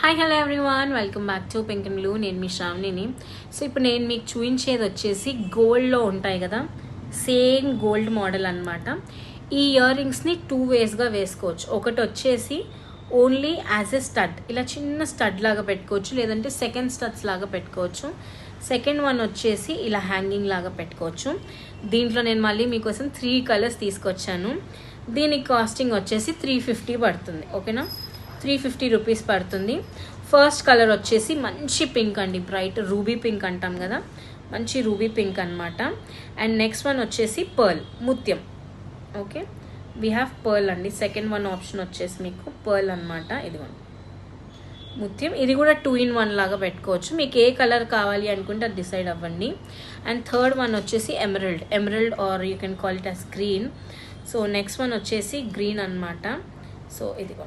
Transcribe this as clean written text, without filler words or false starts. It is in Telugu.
Hi hello everyone, welcome back to pink and blue. నేను మీ శ్రావణిని. సో ఇప్పుడు నేను మీకు చూపించేది వచ్చేసి గోల్డ్లో ఉంటాయి కదా, సేమ్ గోల్డ్ మోడల్ అనమాట. ఈ ఇయర్ రింగ్స్ని 2 వేస్గా వేసుకోవచ్చు. ఒకటి వచ్చేసి ఓన్లీ యాజ్ ఎ స్టడ్, ఇలా చిన్న స్టడ్ లాగా పెట్టుకోవచ్చు, లేదంటే సెకండ్ స్టడ్స్ లాగా పెట్టుకోవచ్చు. సెకండ్ వన్ వచ్చేసి ఇలా హ్యాంగింగ్ లాగా పెట్టుకోవచ్చు. దీంట్లో నేను మళ్ళీ మీకోసం 3 కలర్స్ తీసుకొచ్చాను. దీనికి కాస్టింగ్ వచ్చేసి 350 పడుతుంది. ఓకేనా, 350 రూపీస్ పడుతుంది. ఫస్ట్ కలర్ వచ్చేసి మంచి పింక్ అండి, బ్రైట్ రూబీ పింక్ అంటాం కదా, మంచి రూబీ పింక్ అనమాట. అండ్ నెక్స్ట్ వన్ వచ్చేసి పర్ల్, ముత్యం. ఓకే, వీ హ్యావ్ పర్ల్ అండి. సెకండ్ వన్ ఆప్షన్ వచ్చేసి మీకు పర్ల్ అనమాట. ఇదిగోండి ముత్యం. ఇది కూడా 2 in 1 లాగా పెట్టుకోవచ్చు. మీకు ఏ కలర్ కావాలి అనుకుంటే అది డిసైడ్ అవ్వండి. అండ్ థర్డ్ వన్ వచ్చేసి emerald or you can call it as green. So next one వచ్చేసి గ్రీన్ అనమాట. సో ఇదిగో